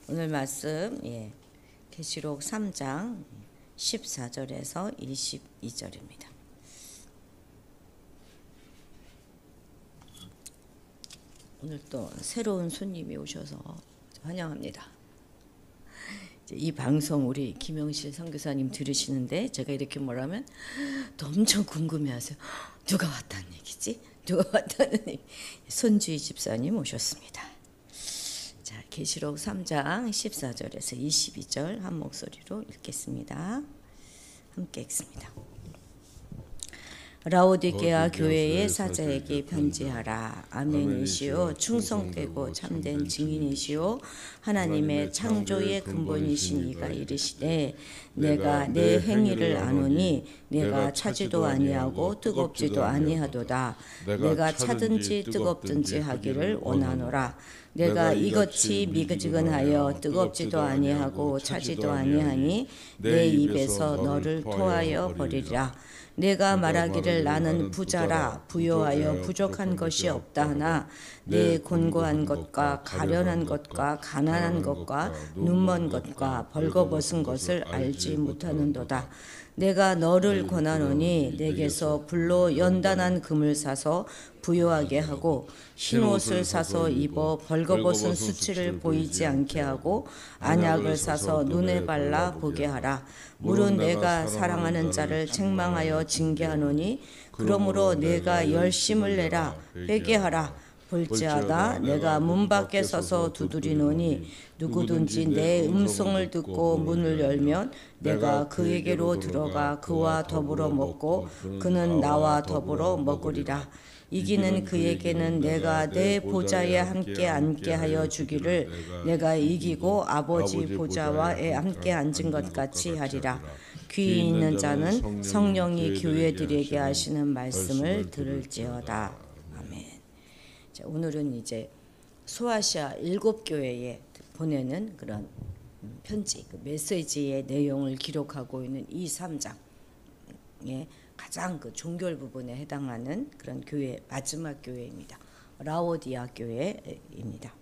오늘 말씀 계시록 3장 14절에서 22절입니다. 오늘 또 새로운 손님이 오셔서 환영합니다. 이 방송 우리 김영실 선교사님 들으시는데 제가 이렇게 말하면 또 엄청 궁금해하세요. 누가 왔다는 얘기지? 누가 왔다는 얘기. 손주희 집사님 오셨습니다. 자, 계시록 3장 14절에서 22절 한 목소리로 읽겠습니다. 함께 읽습니다. 라오디게아 교회의 사자에게 편지하라. 아멘이시오 충성되고 참된 증인이시오 하나님의 창조의 근본이신 이가 이르시되 내가 내 행위를 아노니 내가 차지도 아니하고 뜨겁지도 아니하도다. 내가 차든지 뜨겁든지 하기를 원하노라. 내가 이같이 미지근하여 뜨겁지도 아니하고 차지도 아니하니 내 입에서 너를 토하여 버리리라. 내가 말하기를 나는 부자라 부요하여 부족한 것이 없다 하나 내 곤고한 것과 가련한 것과 가난한 것과 눈먼 것과 벌거벗은 것을 알지 못하는도다. 내가 너를 권하노니 내게서 불로 연단한 금을 사서 부요하게 하고 흰옷을 사서 입어 벌거벗은 수치를 보이지 않게 하고 안약을 사서 눈에 발라 보게 하라. 물은 내가 사랑하는 자를 책망하여 징계하노니 그러므로 내가 열심을 내라 회개하라. 볼지어다 내가 문 밖에 서서 두드리노니 누구든지 내 음성을 듣고 문을 열면 내가 그에게로 들어가 그와 더불어 먹고 그는 나와 더불어 먹으리라. 이기는 그에게는 내가 내 보좌에 함께 앉게 하여 주기를 내가 이기고 아버지 보좌와 함께 앉은 것 같이 하리라. 귀 있는 자는 성령이 교회들에게 하시는 말씀을 들을지어다. 아멘. 자, 오늘은 이제 소아시아 7교회에 보내는 그런 편지, 그 메시지의 내용을 기록하고 있는 이 3장의 가장 그 종결 부분에 해당하는 그런 교회, 마지막 교회입니다. 라오디아 교회입니다.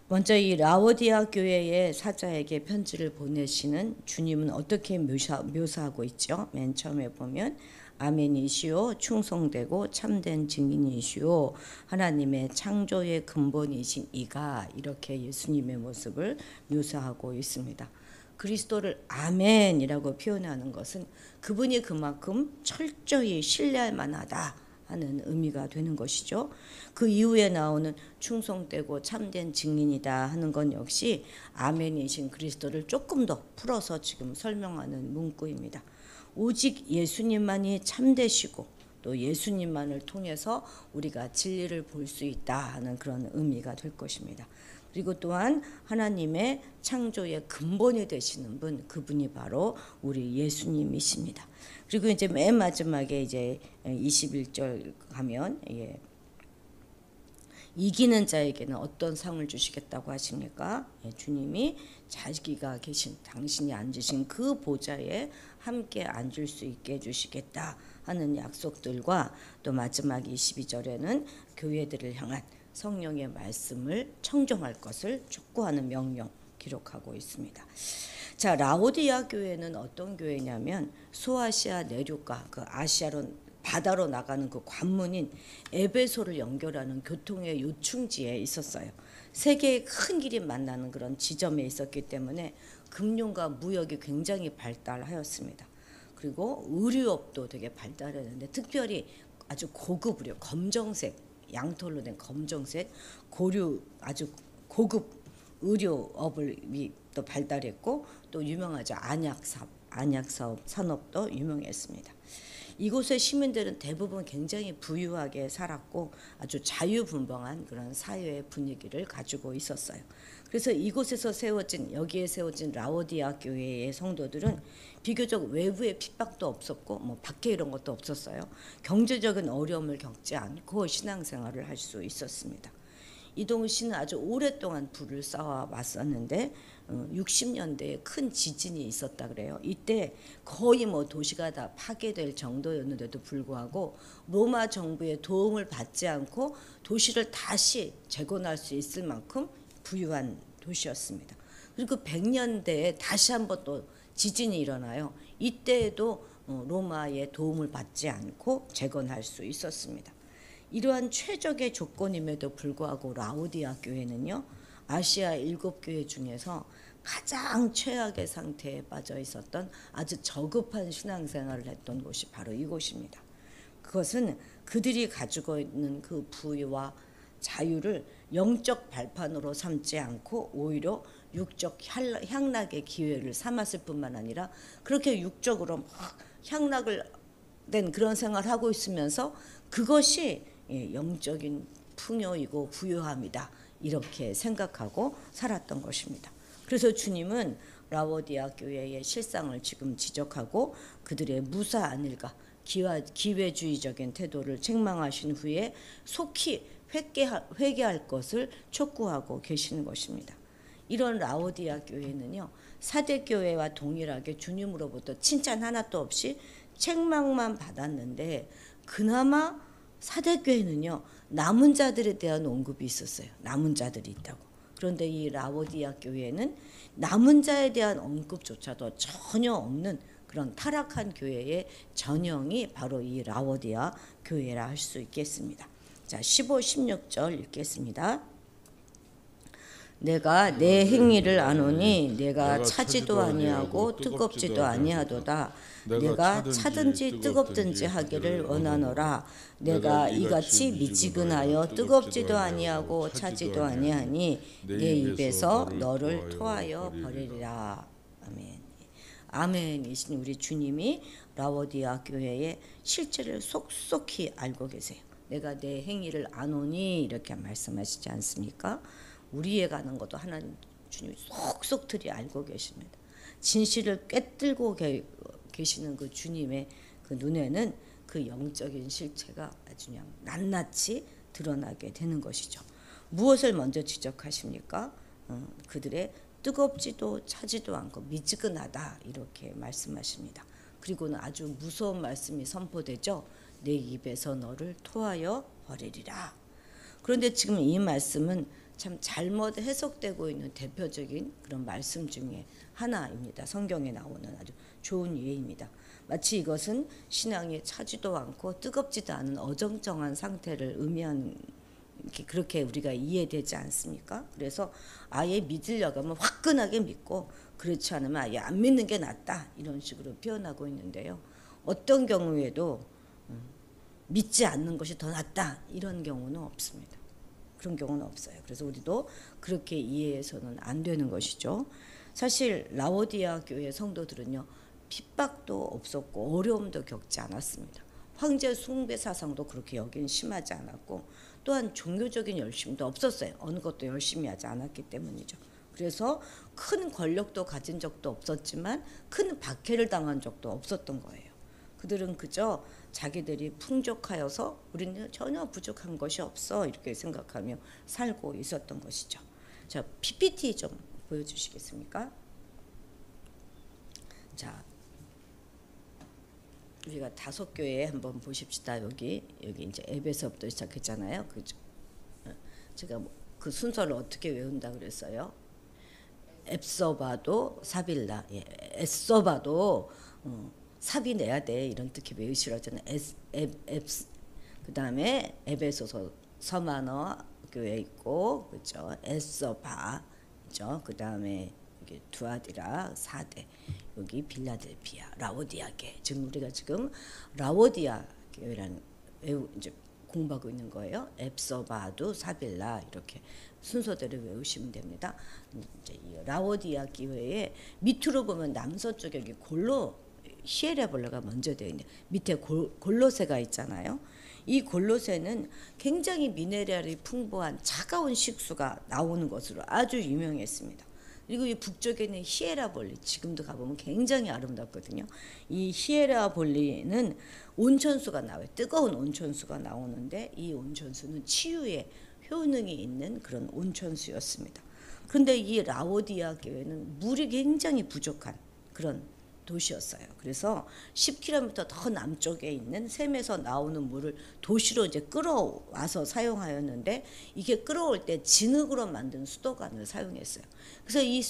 먼저 이 라오디아 교회의 사자에게 편지를 보내시는 주님은 어떻게 묘사하고 있죠? 맨 처음에 보면 아멘이시오 충성되고 참된 증인이시오 하나님의 창조의 근본이신 이가, 이렇게 예수님의 모습을 묘사하고 있습니다. 그리스도를 아멘이라고 표현하는 것은 그분이 그만큼 철저히 신뢰할 만하다 하는 의미가 되는 것이죠. 그 이후에 나오는 충성되고 참된 증인이다 하는 건 역시 아멘이신 그리스도를 조금 더 풀어서 지금 설명하는 문구입니다. 오직 예수님만이 참되시고 또 예수님만을 통해서 우리가 진리를 볼 수 있다 하는 그런 의미가 될 것입니다. 그리고 또한 하나님의 창조의 근본이 되시는 분, 그분이 바로 우리 예수님이십니다. 그리고 이제 맨 마지막에 이제 21절 가면 이기는 자에게는 어떤 상을 주시겠다고 하십니까? 주님이 자기가 계신, 당신이 앉으신 그 보좌에 함께 앉을 수 있게 해주시겠다 하는 약속들과 또 마지막 22절에는 교회들을 향한 성령의 말씀을 청정할 것을 촉구하는 명령 기록하고 있습니다. 자, 라오디아 교회는 어떤 교회냐면 소아시아 내륙과 그 아시아로 바다로 나가는 그 관문인 에베소를 연결하는 교통의 요충지에 있었어요. 세계의 큰 길이 만나는 그런 지점에 있었기 때문에 금융과 무역이 굉장히 발달하였습니다. 그리고 의류업도 되게 발달했는데 특별히 아주 고급 의류, 검정색, 양털로 된 검정색 고류 아주 고급 의료업을 또 발달했고 또 유명하죠. 안약사업 산업도 유명했습니다. 이곳의 시민들은 대부분 굉장히 부유하게 살았고 아주 자유분방한 그런 사회의 분위기를 가지고 있었어요. 그래서 이곳에서 여기에 세워진 라오디아 교회의 성도들은 비교적 외부의 핍박도 없었고 뭐 박해 이런 것도 없었어요. 경제적인 어려움을 겪지 않고 신앙생활을 할 수 있었습니다. 이동우 씨는 아주 오랫동안 부를 쌓아왔었는데 60년대에 큰 지진이 있었다 그래요. 이때 거의 뭐 도시가 다 파괴될 정도였는데도 불구하고 로마 정부의 도움을 받지 않고 도시를 다시 재건할 수 있을 만큼 부유한 도시였습니다. 그리고 100년대에 다시 한번 또 지진이 일어나요. 이때에도 로마의 도움을 받지 않고 재건할 수 있었습니다. 이러한 최적의 조건임에도 불구하고 라오디아 교회는요, 아시아 7교회 중에서 가장 최악의 상태에 빠져 있었던 아주 저급한 신앙생활을 했던 곳이 바로 이곳입니다. 그것은 그들이 가지고 있는 그 부유와 자유를 영적 발판으로 삼지 않고 오히려 육적 향락의 기회를 삼았을 뿐만 아니라 그렇게 육적으로 막 향락을 된 그런 생활을 하고 있으면서 그것이 영적인 풍요이고 부유함이다, 이렇게 생각하고 살았던 것입니다. 그래서 주님은 라오디아 교회의 실상을 지금 지적하고 그들의 무사 안일과 기회주의적인 태도를 책망하신 후에 속히 회개할 것을 촉구하고 계시는 것입니다. 이런 라오디아 교회는요, 사대 교회와 동일하게 주님으로부터 칭찬 하나도 없이 책망만 받았는데, 그나마 사대 교회는요, 남은 자들에 대한 언급이 있었어요. 남은 자들이 있다고. 그런데 이 라오디아 교회는 남은 자에 대한 언급조차도 전혀 없는 그런 타락한 교회의 전형이 바로 이 라오디아 교회라 할 수 있겠습니다. 자, 15, 16절 읽겠습니다. 내가 내 행위를 아노니 내가 차지도 아니하고 뜨겁지도 아니하도다. 내가 차든지 뜨겁든지 하기를 원하노라. 내가 이같이 미지근하여 뜨겁지도 아니하고 차지도 아니하니 내 입에서 너를 토하여 버리리라. 아멘. 아멘이신 우리 주님이 라오디아 교회의 실체를 속속히 알고 계세요. 내가 내 행위를 아노니 이렇게 말씀하시지 않습니까? 우리에 가는 것도 하나님 주님이 속속들이 알고 계십니다. 진실을 꿰뚫고 계시는 그 주님의 그 눈에는 그 영적인 실체가 아주 그냥 낱낱이 드러나게 되는 것이죠. 무엇을 먼저 지적하십니까? 그들의 뜨겁지도 차지도 않고 미지근하다, 이렇게 말씀하십니다. 그리고는 아주 무서운 말씀이 선포되죠. 내 입에서 너를 토하여 버리리라. 그런데 지금 이 말씀은 참 잘못 해석되고 있는 대표적인 그런 말씀 중에 하나입니다. 성경에 나오는 아주 좋은 예입니다. 마치 이것은 신앙이 차지도 않고 뜨겁지도 않은 어정쩡한 상태를 의미하는, 그렇게 우리가 이해되지 않습니까? 그래서 아예 믿으려고 하면 화끈하게 믿고, 그렇지 않으면 아예 안 믿는 게 낫다, 이런 식으로 표현하고 있는데요. 어떤 경우에도 믿지 않는 것이 더 낫다, 이런 경우는 없습니다. 그런 경우는 없어요. 그래서 우리도 그렇게 이해해서는 안 되는 것이죠. 사실 라오디아 교회 성도들은요, 핍박도 없었고 어려움도 겪지 않았습니다. 황제 숭배 사상도 그렇게 여기는 심하지 않았고, 또한 종교적인 열심도 없었어요. 어느 것도 열심히 하지 않았기 때문이죠. 그래서 큰 권력도 가진 적도 없었지만 큰 박해를 당한 적도 없었던 거예요. 그들은 그저 자기들이 풍족하여서 우리는 전혀 부족한 것이 없어, 이렇게 생각하며 살고 있었던 것이죠. 자, PPT 좀 보여주시겠습니까? 자, 우리가 5교회 한번 보십시다. 여기 이제 앱에서부터 시작했잖아요. 그죠? 제가 그 순서를 어떻게 외운다 그랬어요? 앱서바도 사빌라, 애써봐도 삽이 내야 돼, 이런 뜻이 외우시라잖아요. 그 다음에 에베소서 서만어 교회 있고, 그렇죠? 애써봐, 그렇죠? 그 다음에 두아디라 4대, 여기 빌라델피아, 라오디아 교회. 지금 우리가 지금 라오디아 교회라는 이제 공부하고 있는 거예요. 앱서바도 사빌라, 이렇게 순서대로 외우시면 됩니다. 이제 이 라오디아 교회의 밑으로 보면 남서쪽에 여기 히에라볼라가 먼저 되어 있는데 밑에 골로새가 있잖아요. 이 골로새는 굉장히 미네랄이 풍부한 차가운 식수가 나오는 것으로 아주 유명했습니다. 그리고 이 북쪽에는 히에라볼리, 지금도 가보면 굉장히 아름답거든요. 이 히에라볼리는 온천수가 나와요. 뜨거운 온천수가 나오는데 이 온천수는 치유에 효능이 있는 그런 온천수였습니다. 그런데 이 라오디아 교회는 물이 굉장히 부족한 그런 도시였어요. 그래서 10km 더 남쪽에 있는 샘에서 나오는 물을 도시로 이제 끌어와서 사용하였는데, 이게 끌어올 때 진흙으로 만든 수도관을 사용했어요. 그래서 이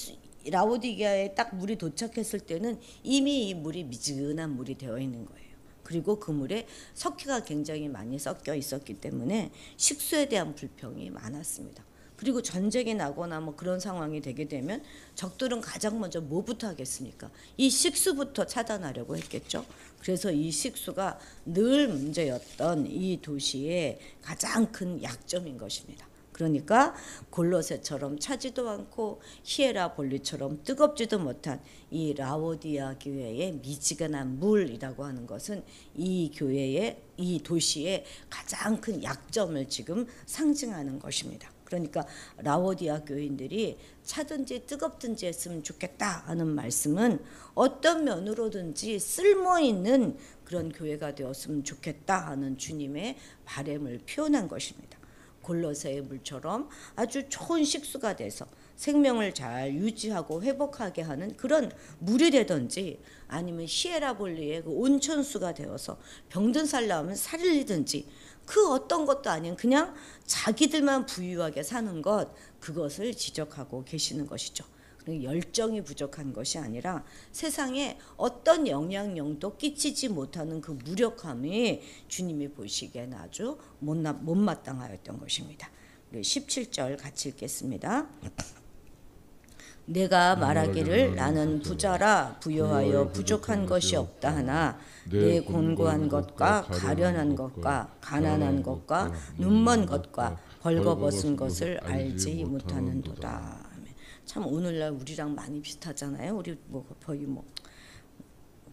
라오디게아에 딱 물이 도착했을 때는 이미 이 물이 미지근한 물이 되어 있는 거예요. 그리고 그 물에 석회가 굉장히 많이 섞여 있었기 때문에 식수에 대한 불평이 많았습니다. 그리고 전쟁이 나거나 뭐 그런 상황이 되게 되면 적들은 가장 먼저 뭐부터 하겠습니까? 이 식수부터 차단하려고 했겠죠. 그래서 이 식수가 늘 문제였던 이 도시의 가장 큰 약점인 것입니다. 그러니까 골로새처럼 차지도 않고 히에라볼리처럼 뜨겁지도 못한 이 라오디아 교회의 미지근한 물이라고 하는 것은 이 교회의, 이 도시의 가장 큰 약점을 지금 상징하는 것입니다. 그러니까 라오디아 교인들이 차든지 뜨겁든지 했으면 좋겠다 하는 말씀은 어떤 면으로든지 쓸모있는 그런 교회가 되었으면 좋겠다 하는 주님의 바람을 표현한 것입니다. 골로새의 물처럼 아주 좋은 식수가 돼서 생명을 잘 유지하고 회복하게 하는 그런 물이 되든지, 아니면 히에라볼리의 그 온천수가 되어서 병든 살나오면 살리든지, 그 어떤 것도 아닌 그냥 자기들만 부유하게 사는 것, 그것을 지적하고 계시는 것이죠. 열정이 부족한 것이 아니라 세상에 어떤 영향력도 끼치지 못하는 그 무력함이 주님이 보시기에는 아주 못마땅하였던 것입니다. 17절 같이 읽겠습니다. 내가 말하기를 나는 부자라 부여하여 부족한 것이 없다 하나 내 곤고한 것과 가련한 것과 가난한 것과 눈먼 것과 벌거벗은 것을 알지 못하는도다. 참 오늘날 우리랑 많이 비슷하잖아요. 우리 뭐 거의 뭐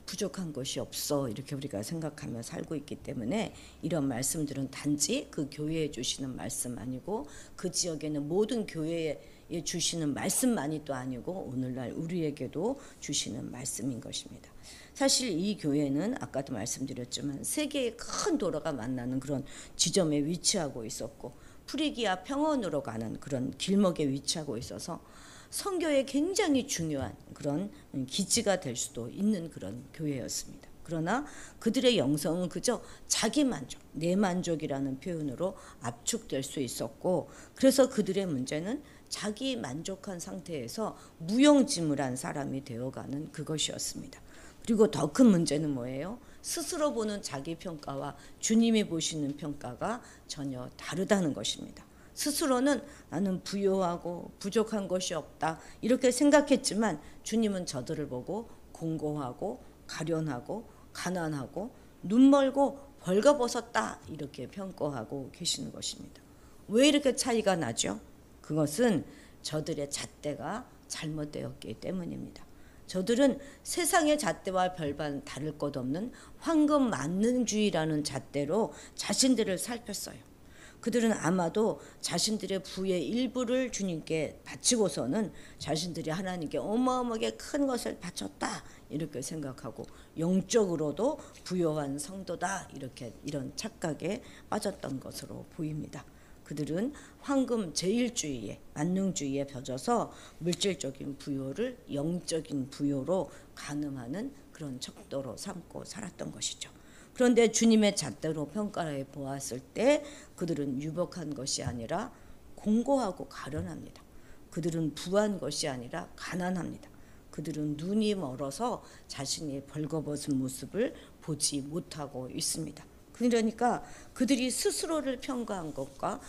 부족한 것이 없어 이렇게 우리가 생각하며 살고 있기 때문에 이런 말씀들은 단지 그 교회에 주시는 말씀 아니고, 그 지역에는 모든 교회에 주시는 말씀만이 또 아니고 오늘날 우리에게도 주시는 말씀인 것입니다. 사실 이 교회는 아까도 말씀드렸지만 세계의 큰 도로가 만나는 그런 지점에 위치하고 있었고, 프리기아 평원으로 가는 그런 길목에 위치하고 있어서 선교에 굉장히 중요한 그런 기지가 될 수도 있는 그런 교회였습니다. 그러나 그들의 영성은 그저 자기만족, 내만족이라는 표현으로 압축될 수 있었고, 그래서 그들의 문제는 자기 만족한 상태에서 무용지물한 사람이 되어가는 그것이었습니다. 그리고 더 큰 문제는 뭐예요? 스스로 보는 자기 평가와 주님이 보시는 평가가 전혀 다르다는 것입니다. 스스로는 나는 부요하고 부족한 것이 없다 이렇게 생각했지만, 주님은 저들을 보고 공고하고 가련하고 가난하고 눈멀고 벌거벗었다 이렇게 평가하고 계시는 것입니다. 왜 이렇게 차이가 나죠? 그것은 저들의 잣대가 잘못되었기 때문입니다. 저들은 세상의 잣대와 별반 다를 것 없는 황금 만능주의라는 잣대로 자신들을 살폈어요. 그들은 아마도 자신들의 부의 일부를 주님께 바치고서는 자신들이 하나님께 어마어마하게 큰 것을 바쳤다 이렇게 생각하고, 영적으로도 부요한 성도다 이런 착각에 빠졌던 것으로 보입니다. 그들은 황금 제일주의에, 만능주의에 벼져서 물질적인 부요를 영적인 부요로 가늠하는 그런 척도로 삼고 살았던 것이죠. 그런데 주님의 잣대로 평가해 보았을 때 그들은 유복한 것이 아니라 공고하고 가련합니다. 그들은 부한 것이 아니라 가난합니다. 그들은 눈이 멀어서 자신이 벌거벗은 모습을 보지 못하고 있습니다. 그러니까 그들이 스스로를 평가한 것과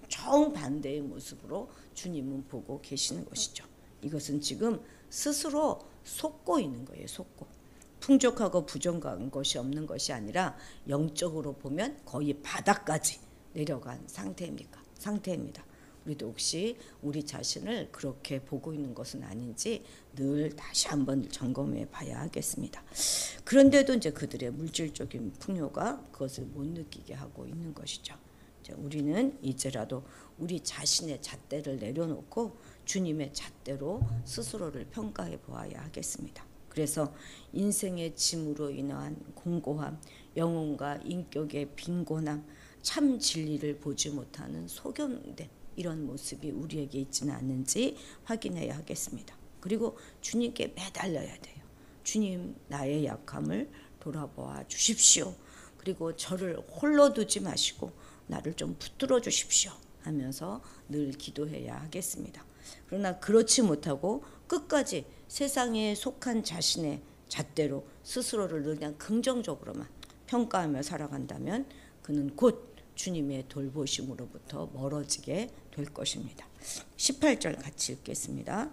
정반대의 모습으로 주님은 보고 계시는 것이죠. 이것은 지금 스스로 속고 있는 거예요. 속고. 풍족하고 부족한 것이 없는 것이 아니라 영적으로 보면 거의 바닥까지 내려간 상태입니다. 우리도 혹시 우리 자신을 그렇게 보고 있는 것은 아닌지 늘 다시 한번 점검해 봐야 하겠습니다. 그런데도 이제 그들의 물질적인 풍요가 그것을 못 느끼게 하고 있는 것이죠. 우리는 이제라도 우리 자신의 잣대를 내려놓고 주님의 잣대로 스스로를 평가해 보아야 하겠습니다. 그래서 인생의 짐으로 인한 공고함, 영혼과 인격의 빈곤함, 참 진리를 보지 못하는 소경됨, 이런 모습이 우리에게 있지는 않는지 확인해야 하겠습니다. 그리고 주님께 매달려야 돼요. 주님 나의 약함을 돌아보아 주십시오. 그리고 저를 홀로 두지 마시고 나를 좀 붙들어 주십시오 하면서 늘 기도해야 하겠습니다. 그러나 그렇지 못하고 끝까지 세상에 속한 자신의 잣대로 스스로를 그냥 긍정적으로만 평가하며 살아간다면 그는 곧 주님의 돌보심으로부터 멀어지게 될 것입니다. 18절 같이 읽겠습니다.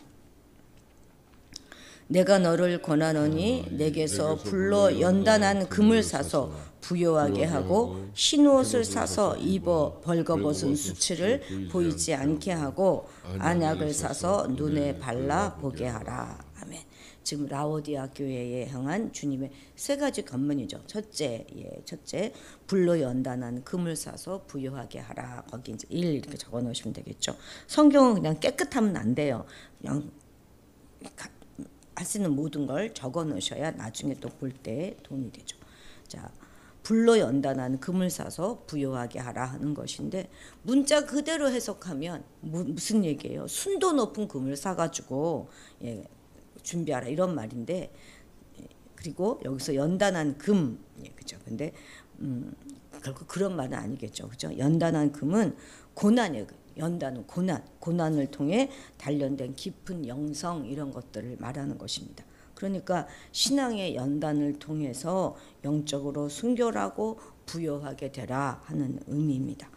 내가 너를 권하노니 내게서 불로 연단한 금을 사서 부요하게 하고 흰옷을 사서 입어 벌거벗은 수치를 보이지 않게 하고 안약을 사서 눈에 발라 보게 하라. 아멘. 지금 라오디아 교회에 향한 주님의 세 가지 권면이죠. 첫째, 불로 연단한 금을 사서 부요하게 하라. 거기 이제 1 이렇게 적어 놓으시면 되겠죠. 성경은 그냥 깨끗하면 안 돼요. 그냥 할 수 있는 모든 걸 적어 놓으셔야 나중에 또 볼 때 도움이 되죠. 자, 불로 연단한 금을 사서 부요하게 하라 하는 것인데 문자 그대로 해석하면 무슨 얘기예요? 순도 높은 금을 사가지고 준비하라 이런 말인데, 그리고 여기서 연단한 금, 그죠? 근데 결국 그런 말은 아니겠죠, 그죠? 연단한 금은 고난이에요. 연단은 고난을 통해 단련된 깊은 영성 이런 것들을 말하는 것입니다. 그러니까 신앙의 연단을 통해서 영적으로 순결하고 부요하게 되라 하는 의미입니다.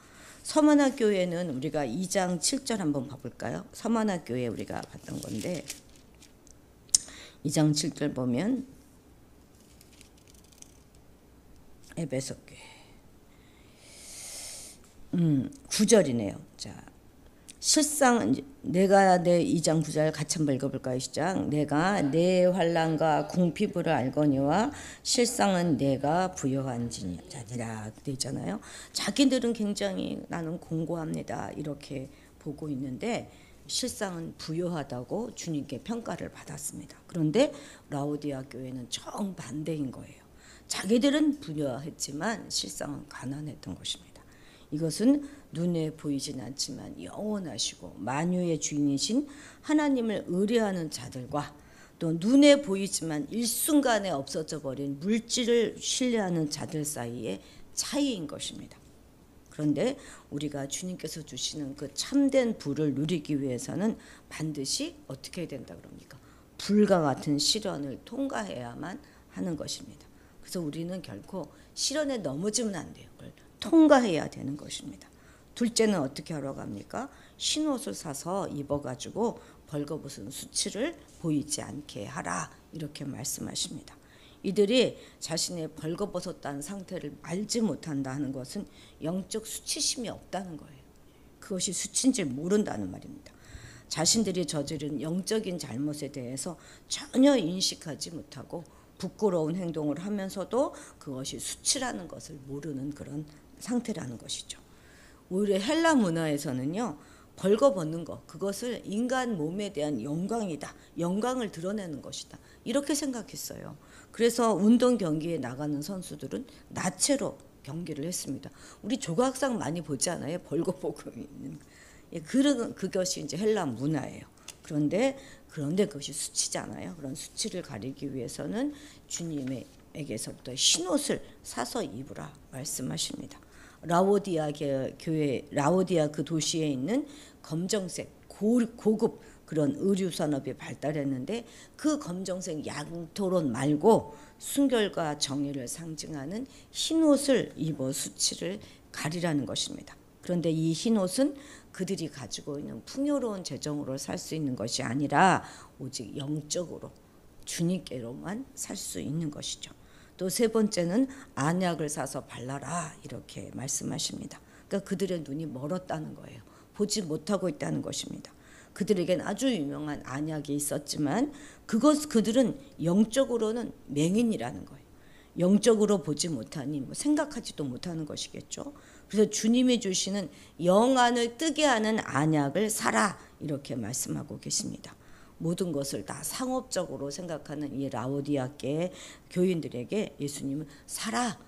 서만화 교회는 우리가 2장 7절 한번 봐볼까요? 서만화 교회 우리가 봤던 건데 2장 7절 보면 에베소 교회 9절이네요. 자, 실상 내가 내 2장 9절 같이 한번 읽어볼까요? 시작. 내가 내 환난과 궁피부를 알거니와 실상은 내가 부요한지니라 되어 있잖아요. 자기들은 굉장히 나는 공고합니다 이렇게 보고 있는데 실상은 부요하다고 주님께 평가를 받았습니다. 그런데 라오디아 교회는 정반대인 거예요. 자기들은 부요했지만 실상은 가난했던 것입니다. 이것은 눈에 보이진 않지만 영원하시고 만유의 주인이신 하나님을 의뢰하는 자들과 또 눈에 보이지만 일순간에 없어져 버린 물질을 신뢰하는 자들 사이의 차이인 것입니다. 그런데 우리가 주님께서 주시는 그 참된 부를 누리기 위해서는 반드시 어떻게 해야 된다 그럽니까? 불과 같은 시련을 통과해야만 하는 것입니다. 그래서 우리는 결코 시련에 넘어지면 안 돼요. 그걸 통과해야 되는 것입니다. 둘째는 어떻게 하라고 합니까? 흰옷을 사서 입어가지고 벌거벗은 수치를 보이지 않게 하라 이렇게 말씀하십니다. 이들이 자신의 벌거벗었다는 상태를 알지 못한다 하는 것은 영적 수치심이 없다는 거예요. 그것이 수치인지 모른다는 말입니다. 자신들이 저지른 영적인 잘못에 대해서 전혀 인식하지 못하고 부끄러운 행동을 하면서도 그것이 수치라는 것을 모르는 그런 상태라는 것이죠. 오히려 헬라 문화에서는요, 벌거벗는 것, 그것을 인간 몸에 대한 영광이다, 영광을 드러내는 것이다 이렇게 생각했어요. 그래서 운동 경기에 나가는 선수들은 나체로 경기를 했습니다. 우리 조각상 많이 보지 않아요? 벌거벗고 있는. 그것이 이제 헬라 문화예요. 그런데 그것이 수치잖아요. 그런 수치를 가리기 위해서는 주님에게서부터 흰옷을 사서 입으라 말씀하십니다. 라오디아 교회, 라오디아 그 도시에 있는 검정색 고급 그런 의류 산업이 발달했는데 그 검정색 양토론 말고 순결과 정의를 상징하는 흰옷을 입어 수치를 가리라는 것입니다. 그런데 이 흰옷은 그들이 가지고 있는 풍요로운 재정으로 살 수 있는 것이 아니라 오직 영적으로 주님께로만 살 수 있는 것이죠. 또 세 번째는 안약을 사서 발라라 이렇게 말씀하십니다. 그러니까 그들의 눈이 멀었다는 거예요. 보지 못하고 있다는 것입니다. 그들에겐 아주 유명한 안약이 있었지만 그들은 영적으로는 맹인이라는 거예요. 영적으로 보지 못하니 생각하지도 못하는 것이겠죠. 그래서 주님이 주시는 영안을 뜨게 하는 안약을 사라 이렇게 말씀하고 계십니다. 모든 것을 다 상업적으로 생각하는 이 라오디아계 교인들에게 예수님은 사라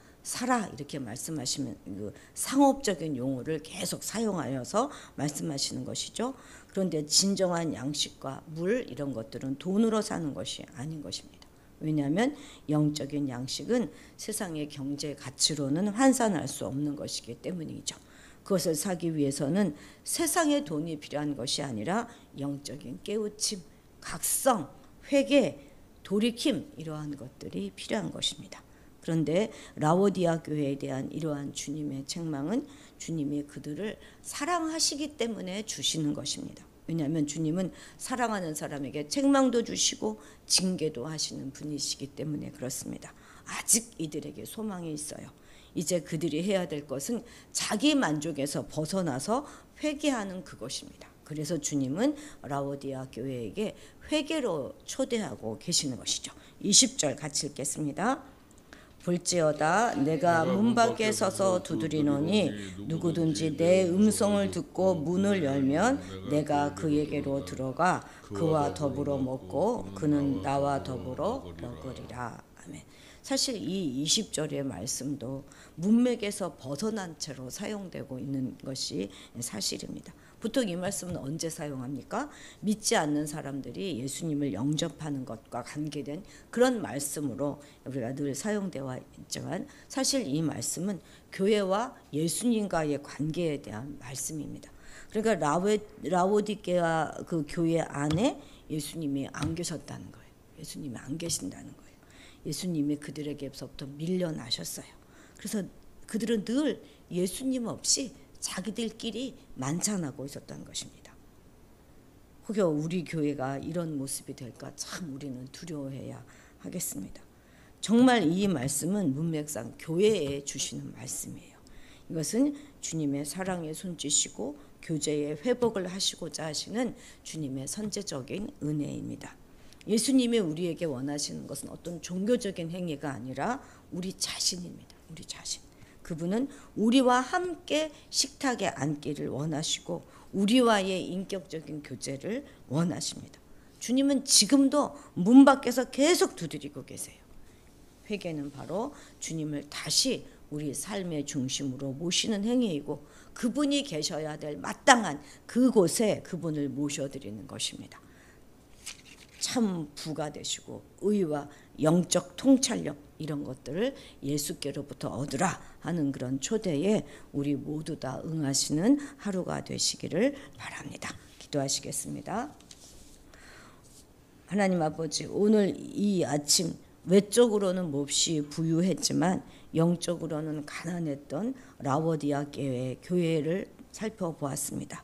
이렇게 말씀하시면 그 상업적인 용어를 계속 사용하여서 말씀하시는 것이죠. 그런데 진정한 양식과 물 이런 것들은 돈으로 사는 것이 아닌 것입니다. 왜냐하면 영적인 양식은 세상의 경제 가치로는 환산할 수 없는 것이기 때문이죠. 그것을 사기 위해서는 세상의 돈이 필요한 것이 아니라 영적인 깨우침, 각성, 회개, 돌이킴 이러한 것들이 필요한 것입니다. 그런데 라오디아 교회에 대한 이러한 주님의 책망은 주님이 그들을 사랑하시기 때문에 주시는 것입니다. 왜냐하면 주님은 사랑하는 사람에게 책망도 주시고 징계도 하시는 분이시기 때문에 그렇습니다. 아직 이들에게 소망이 있어요. 이제 그들이 해야 될 것은 자기 만족에서 벗어나서 회개하는 그것입니다. 그래서 주님은 라오디아 교회에게 회개로 초대하고 계시는 것이죠. 20절 같이 읽겠습니다. 볼지어다 내가 문 밖에 서서 두드리노니 누구든지 내 음성을 듣고 문을 열면 내가 그에게로 들어가 그와 더불어 먹고 그는 나와 더불어 먹으리라. 아멘. 사실 이 20절의 말씀도 문맥에서 벗어난 채로 사용되고 있는 것이 사실입니다. 보통 이 말씀은 언제 사용합니까? 믿지 않는 사람들이 예수님을 영접하는 것과 관계된 그런 말씀으로 우리가 늘 사용되어 있지만 사실 이 말씀은 교회와 예수님과의 관계에 대한 말씀입니다. 그러니까 라오디게아 그 교회 안에 예수님이 안 계셨다는 거예요. 예수님이 안 계신다는 거예요. 예수님이 그들에게서부터 밀려나셨어요. 그래서 그들은 늘 예수님 없이 자기들끼리 만찬하고 있었던 것입니다. 혹여 우리 교회가 이런 모습이 될까 참 우리는 두려워해야 하겠습니다. 정말 이 말씀은 문맥상 교회에 주시는 말씀이에요. 이것은 주님의 사랑의 손짓이고 교제의 회복을 하시고자 하시는 주님의 선제적인 은혜입니다. 예수님이 우리에게 원하시는 것은 어떤 종교적인 행위가 아니라 우리 자신입니다. 우리 자신. 그분은 우리와 함께 식탁에 앉기를 원하시고 우리와의 인격적인 교제를 원하십니다. 주님은 지금도 문 밖에서 계속 두드리고 계세요. 회개는 바로 주님을 다시 우리 삶의 중심으로 모시는 행위이고 그분이 계셔야 될 마땅한 그곳에 그분을 모셔드리는 것입니다. 참 부가 되시고 의와 영적 통찰력 이런 것들을 예수께로부터 얻으라 하는 그런 초대에 우리 모두 다 응하시는 하루가 되시기를 바랍니다. 기도하시겠습니다. 하나님 아버지, 오늘 이 아침 외적으로는 몹시 부유했지만 영적으로는 가난했던 라오디아 교회를 살펴보았습니다.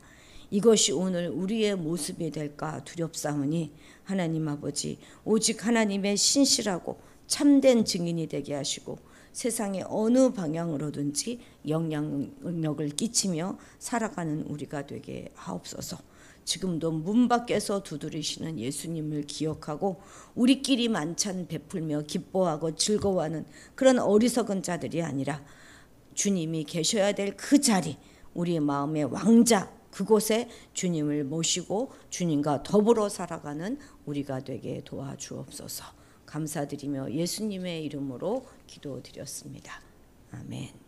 이것이 오늘 우리의 모습이 될까 두렵사오니 하나님 아버지, 오직 하나님의 신실하고 참된 증인이 되게 하시고 세상의 어느 방향으로든지 영향력을 끼치며 살아가는 우리가 되게 하옵소서. 지금도 문 밖에서 두드리시는 예수님을 기억하고 우리끼리 만찬 베풀며 기뻐하고 즐거워하는 그런 어리석은 자들이 아니라 주님이 계셔야 될 그 자리, 우리의 마음의 왕자 그곳에 주님을 모시고 주님과 더불어 살아가는 우리가 되게 도와주옵소서. 감사드리며 예수님의 이름으로 기도드렸습니다. 아멘.